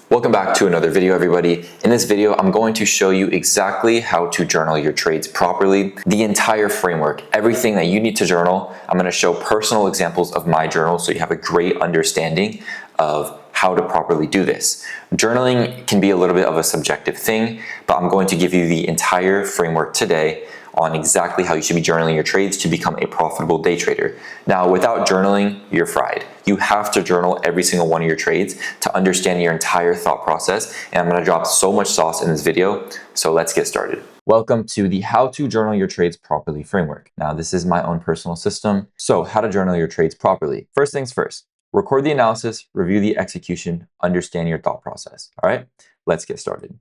Welcome back to another video, everybody. In this video, I'm going to show you exactly how to journal your trades properly, the entire framework, everything that you need to journal. I'm going to show personal examples of my journal so you have a great understanding of how to properly do this. Journaling can be a little bit of a subjective thing, but I'm going to give you the entire framework today on exactly how you should be journaling your trades to become a profitable day trader. Now, without journaling, you're fried. You have to journal every single one of your trades to understand your entire thought process. And I'm gonna drop so much sauce in this video, so let's get started. Welcome to the How to Journal Your Trades Properly framework. Now, this is my own personal system. So how to journal your trades properly. First things first, record the analysis, review the execution, understand your thought process. All right, let's get started.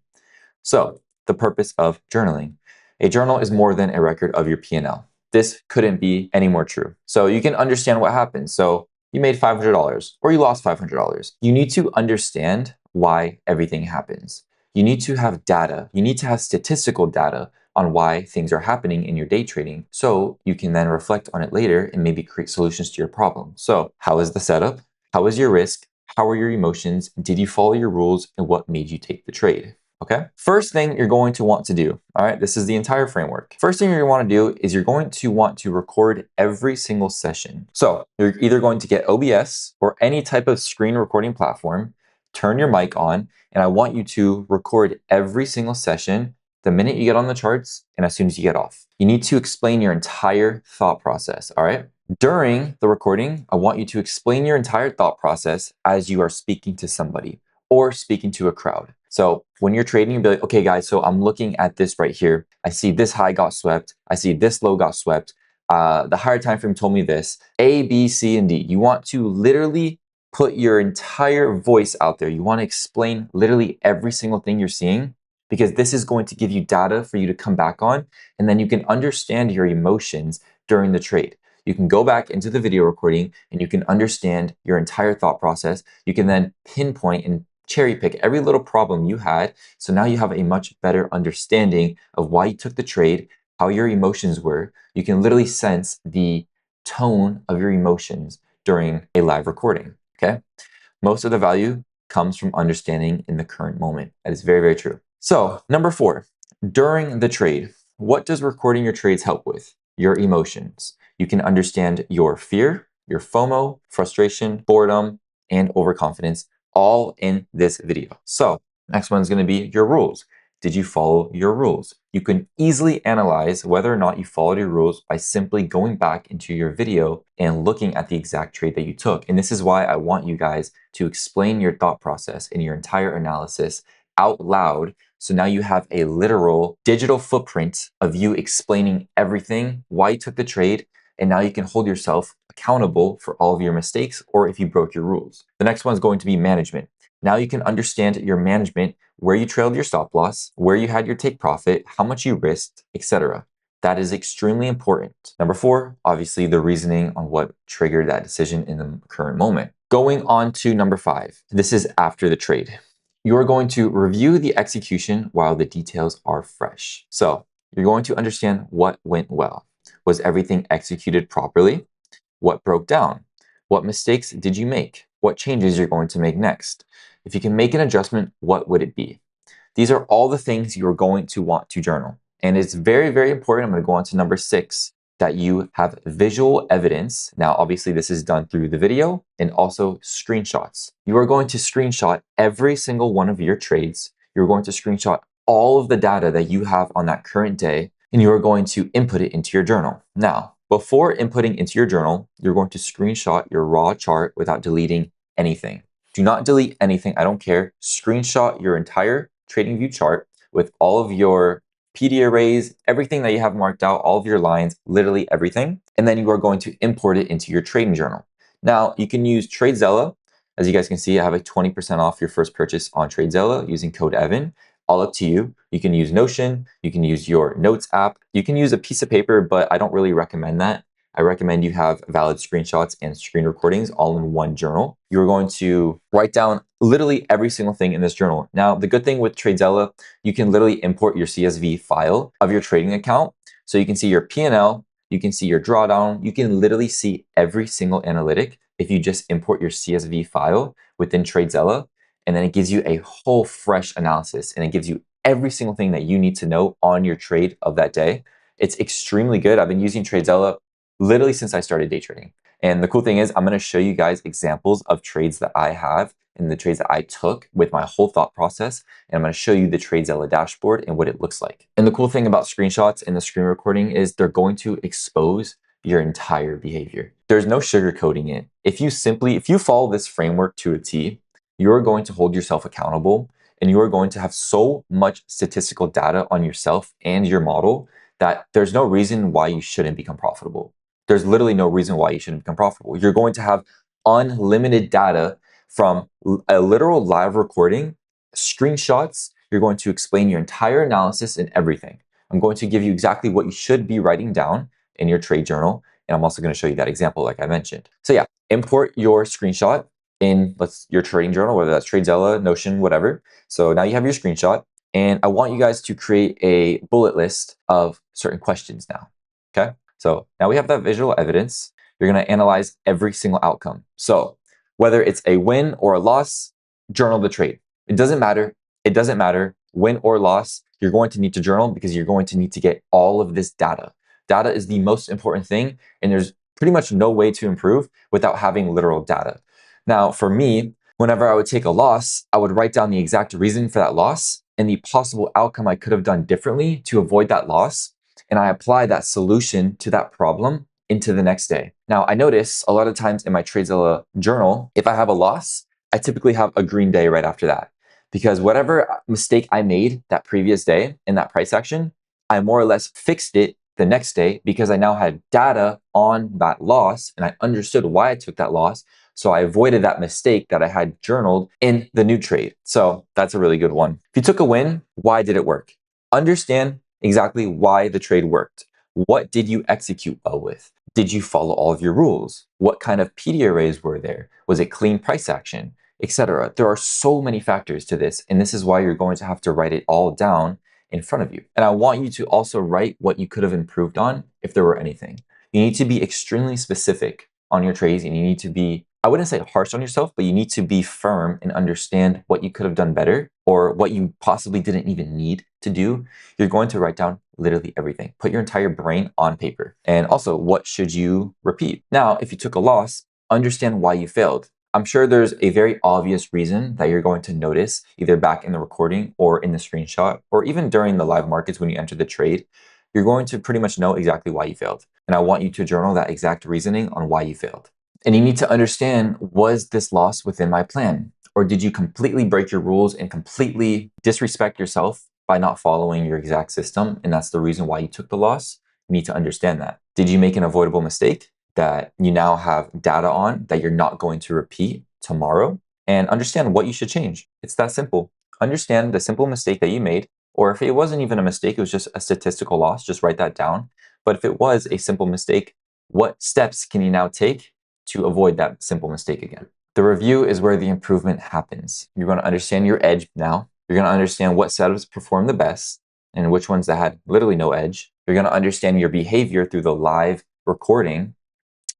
So the purpose of journaling. A journal is more than a record of your P&L. This couldn't be any more true. So you can understand what happened. So you made $500 or you lost $500. You need to understand why everything happens. You need to have data. You need to have statistical data on why things are happening in your day trading so you can then reflect on it later and maybe create solutions to your problem. So how is the setup? How is your risk? How are your emotions? Did you follow your rules? And what made you take the trade? Okay. First thing you're going to want to do, all right, this is the entire framework. First thing you're going to want to do is you're going to want to record every single session. So you're either going to get OBS or any type of screen recording platform, turn your mic on, and I want you to record every single session the minute you get on the charts and as soon as you get off. You need to explain your entire thought process, all right? During the recording, I want you to explain your entire thought process as you are speaking to somebody or speaking to a crowd. So when you're trading, you'll be like, okay, guys, so I'm looking at this right here. I see this high got swept. I see this low got swept. The higher time frame told me this. A, B, C, and D. You want to literally put your entire voice out there. You want to explain literally every single thing you're seeing because this is going to give you data for you to come back on. And then you can understand your emotions during the trade. You can go back into the video recording and you can understand your entire thought process. You can then pinpoint and cherry pick every little problem you had. So now you have a much better understanding of why you took the trade, how your emotions were. You can literally sense the tone of your emotions during a live recording, okay? Most of the value comes from understanding in the current moment. That is very, very true. So number 4, during the trade, what does recording your trades help with? Your emotions. You can understand your fear, your FOMO, frustration, boredom, and overconfidence all in this video. So next one is going to be your rules. Did you follow your rules? You can easily analyze whether or not you followed your rules by simply going back into your video and looking at the exact trade that you took. And this is why I want you guys to explain your thought process and your entire analysis out loud. So now you have a literal digital footprint of you explaining everything, why you took the trade, and now you can hold yourself accountable for all of your mistakes or if you broke your rules. The next one is going to be management. Now you can understand your management, where you trailed your stop loss, where you had your take profit, how much you risked, etc. That is extremely important. Number 4, obviously the reasoning on what triggered that decision in the current moment. Going on to number 5. This is after the trade. You are going to review the execution while the details are fresh. So you're going to understand what went well. Was everything executed properly? What broke down? What mistakes did you make? What changes you're going to make next? If you can make an adjustment, what would it be? These are all the things you're going to want to journal. And it's very, very important. I'm going to go on to number 6, that you have visual evidence. Now, obviously, this is done through the video and also screenshots. You are going to screenshot every single one of your trades. You're going to screenshot all of the data that you have on that current day, and you are going to input it into your journal. Now, before inputting into your journal, you're going to screenshot your raw chart without deleting anything. Do not delete anything. I don't care. Screenshot your entire TradingView chart with all of your PD arrays, everything that you have marked out, all of your lines, literally everything. And then you are going to import it into your trading journal. Now, you can use TradeZella. As you guys can see, I have a 20% off your first purchase on TradeZella using code Evan. All up to you. You can use Notion, you can use your Notes app, you can use a piece of paper, but I don't really recommend that. I recommend you have valid screenshots and screen recordings all in one journal. You're going to write down literally every single thing in this journal. Now, the good thing with TradeZella, you can literally import your CSV file of your trading account. So you can see your P&L, you can see your drawdown, you can literally see every single analytic if you just import your CSV file within TradeZella. and then it gives you a whole fresh analysis, and it gives you every single thing that you need to know on your trade of that day. It's extremely good. I've been using TradeZella literally since I started day trading. And the cool thing is I'm going to show you guys examples of trades that I have and the trades that I took with my whole thought process. And I'm going to show you the TradeZella dashboard and what it looks like. And the cool thing about screenshots and the screen recording is they're going to expose your entire behavior. There's no sugarcoating it. If you follow this framework to a T, you're going to hold yourself accountable, and you are going to have so much statistical data on yourself and your model that there's no reason why you shouldn't become profitable. There's literally no reason why you shouldn't become profitable. You're going to have unlimited data from a literal live recording, screenshots. You're going to explain your entire analysis and everything. I'm going to give you exactly what you should be writing down in your trade journal. And I'm also going to show you that example like I mentioned. So yeah, import your screenshot in your trading journal, whether that's TradeZella, Notion, whatever. So now you have your screenshot, and I want you guys to create a bullet list of certain questions now, okay? So now we have that visual evidence. You're going to analyze every single outcome. So whether it's a win or a loss, journal the trade. It doesn't matter. It doesn't matter. Win or loss, you're going to need to journal because you're going to need to get all of this data. Data is the most important thing, and there's pretty much no way to improve without having literal data. Now, for me, whenever I would take a loss, I would write down the exact reason for that loss and the possible outcome I could have done differently to avoid that loss. And I apply that solution to that problem into the next day. Now, I notice a lot of times in my TradeZella journal, if I have a loss, I typically have a green day right after that. Because whatever mistake I made that previous day in that price action, I more or less fixed it the next day because I now had data on that loss and I understood why I took that loss. So I avoided that mistake that I had journaled in the new trade. So that's a really good one. If you took a win, why did it work? Understand exactly why the trade worked. What did you execute well with? Did you follow all of your rules? What kind of PD arrays were there? Was it clean price action, etc.? There are so many factors to this, and this is why you're going to have to write it all down in front of you. And I want you to also write what you could have improved on if there were anything. You need to be extremely specific on your trades, and you need to be, I wouldn't say harsh on yourself, but you need to be firm and understand what you could have done better or what you possibly didn't even need to do. You're going to write down literally everything. Put your entire brain on paper. And also, what should you repeat? Now, if you took a loss, understand why you failed. I'm sure there's a very obvious reason that you're going to notice either back in the recording or in the screenshot, or even during the live markets when you enter the trade. You're going to pretty much know exactly why you failed. And I want you to journal that exact reasoning on why you failed. And you need to understand, was this loss within my plan? Or did you completely break your rules and completely disrespect yourself by not following your exact system? And that's the reason why you took the loss. You need to understand that. Did you make an avoidable mistake that you now have data on that you're not going to repeat tomorrow? And understand what you should change. It's that simple. Understand the simple mistake that you made, or if it wasn't even a mistake, it was just a statistical loss, just write that down. But if it was a simple mistake, what steps can you now take to avoid that simple mistake again? The review is where the improvement happens. You're going to understand your edge now. You're going to understand what setups perform the best and which ones that had literally no edge. You're going to understand your behavior through the live recording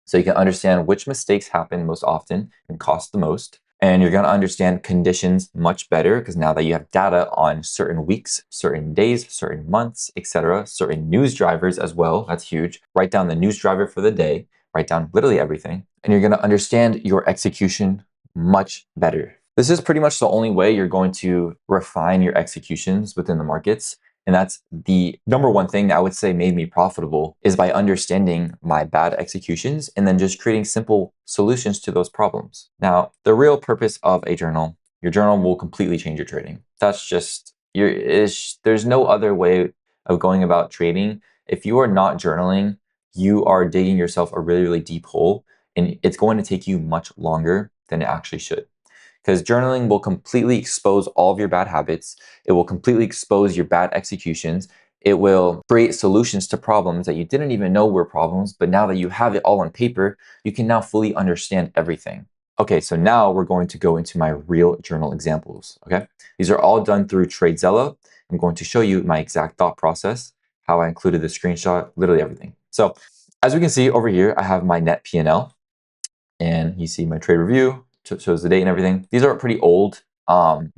so you can understand which mistakes happen most often and cost the most. And you're going to understand conditions much better because now that you have data on certain weeks, certain days, certain months, etc., certain news drivers as well. That's huge. Write down the news driver for the day. Write down literally everything. And you're going to understand your execution much better. This is pretty much the only way you're going to refine your executions within the markets. And that's the number one thing that I would say made me profitable, is by understanding my bad executions and then just creating simple solutions to those problems. Now, the real purpose of a journal, your journal will completely change your trading. That's just, there's no other way of going about trading. If you are not journaling, you are digging yourself a really, really deep hole, and it's going to take you much longer than it actually should. Because journaling will completely expose all of your bad habits. It will completely expose your bad executions. It will create solutions to problems that you didn't even know were problems, but now that you have it all on paper, you can now fully understand everything. Okay, so now we're going to go into my real journal examples, okay? These are all done through TradeZella. I'm going to show you my exact thought process, how I included the screenshot, literally everything. So as we can see over here, I have my net P&L, and you see my trade review, shows the date and everything. These are pretty old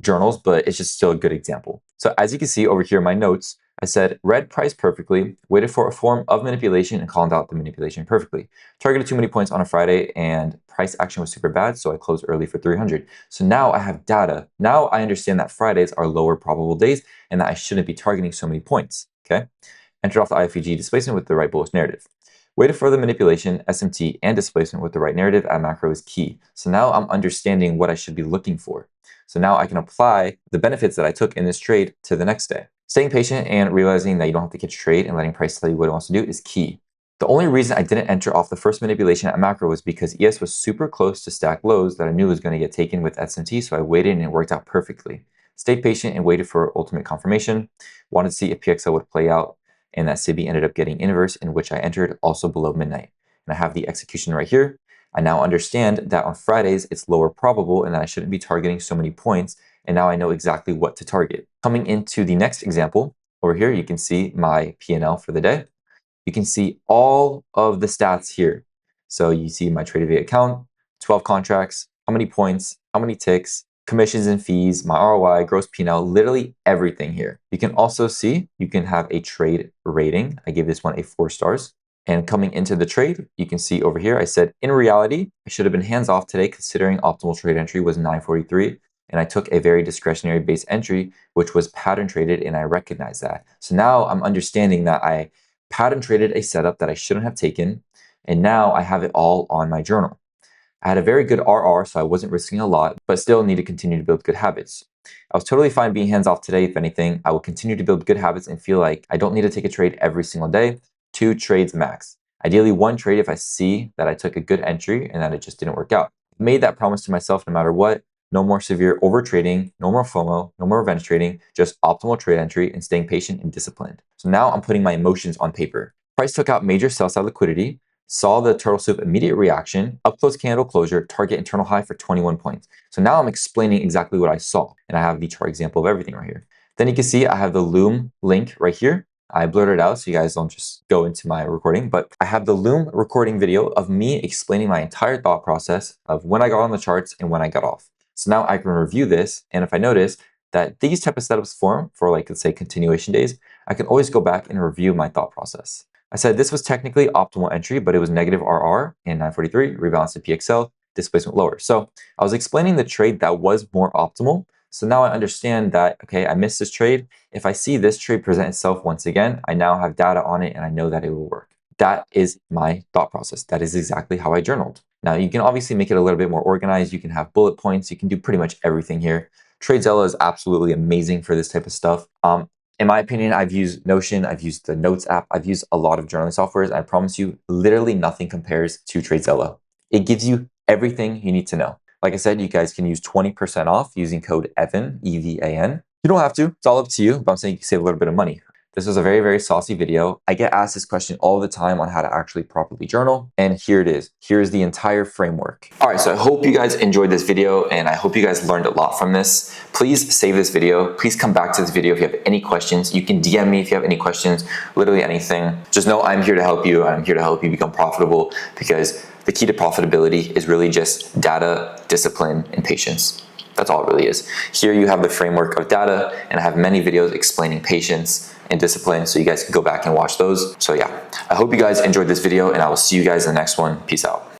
journals, but it's just still a good example. So as you can see over here in my notes, I said read price perfectly, waited for a form of manipulation and called out the manipulation perfectly. Targeted too many points on a Friday and price action was super bad, so I closed early for 300. So now I have data. Now I understand that Fridays are lower probable days and that I shouldn't be targeting so many points, okay? Entered off the IFVG displacement with the right bullish narrative. Waited for the manipulation, SMT, and displacement with the right narrative at macro is key. So now I'm understanding what I should be looking for. So now I can apply the benefits that I took in this trade to the next day. Staying patient and realizing that you don't have to catch a trade and letting price tell you what it wants to do is key. The only reason I didn't enter off the first manipulation at macro was because ES was super close to stack lows that I knew was going to get taken with SMT, so I waited and it worked out perfectly. Stayed patient and waited for ultimate confirmation. Wanted to see if PXL would play out, and that SIBI ended up getting inverse, in which I entered also below midnight. And I have the execution right here. I now understand that on Fridays, it's lower probable and that I shouldn't be targeting so many points. And now I know exactly what to target. Coming into the next example, over here, you can see my P&L for the day. You can see all of the stats here. So you see my traded via account, 12 contracts, how many points, how many ticks, commissions and fees, my ROI, gross P&L, literally everything here. You can also see, you can have a trade rating. I gave this one a 4 stars. And coming into the trade, you can see over here, I said, in reality, I should have been hands off today considering optimal trade entry was 943. And I took a very discretionary base entry, which was pattern traded, and I recognize that. So now I'm understanding that I pattern traded a setup that I shouldn't have taken. And now I have it all on my journal. I had a very good RR, so I wasn't risking a lot, but still need to continue to build good habits. I was totally fine being hands off today. If anything, I will continue to build good habits and feel like I don't need to take a trade every single day. 2 trades max. Ideally 1 trade if I see that I took a good entry and that it just didn't work out. I made that promise to myself no matter what. No more severe over trading, no more FOMO, no more revenge trading, just optimal trade entry and staying patient and disciplined. So now I'm putting my emotions on paper. Price took out major sell side liquidity, saw the turtle soup immediate reaction, up close candle closure, target internal high for 21 points. So now I'm explaining exactly what I saw, and I have the chart example of everything right here. Then you can see I have the Loom link right here. I blurred it out so you guys don't just go into my recording, but I have the Loom recording video of me explaining my entire thought process of when I got on the charts and when I got off. So now I can review this, and if I notice that these type of setups form for, like, let's say continuation days, I can always go back and review my thought process. I said this was technically optimal entry, but it was negative RR in 943, rebalanced to PXL, displacement lower. So I was explaining the trade that was more optimal. So now I understand that, okay, I missed this trade. If I see this trade present itself once again, I now have data on it and I know that it will work. That is my thought process. That is exactly how I journaled. Now you can obviously make it a little bit more organized. You can have bullet points. You can do pretty much everything here. TradeZella is absolutely amazing for this type of stuff. In my opinion, I've used Notion, I've used the Notes app, I've used a lot of journaling softwares. I promise you, literally nothing compares to TradeZella. It gives you everything you need to know. Like I said, you guys can use 20% off using code EVAN, E-V-A-N. You don't have to, it's all up to you, but I'm saying you can save a little bit of money. This was a very, very saucy video. I get asked this question all the time on how to actually properly journal, and here it is. Here's the entire framework. All right, so I hope you guys enjoyed this video, and I hope you guys learned a lot from this. Please save this video. Please come back to this video if you have any questions. You can DM me if you have any questions, literally anything. Just know I'm here to help you. I'm here to help you become profitable, because the key to profitability is really just data, discipline, and patience. That's all it really is. Here you have the framework of data, and I have many videos explaining patience and discipline, so you guys can go back and watch those. So yeah, I hope you guys enjoyed this video, and I will see you guys in the next one. Peace out.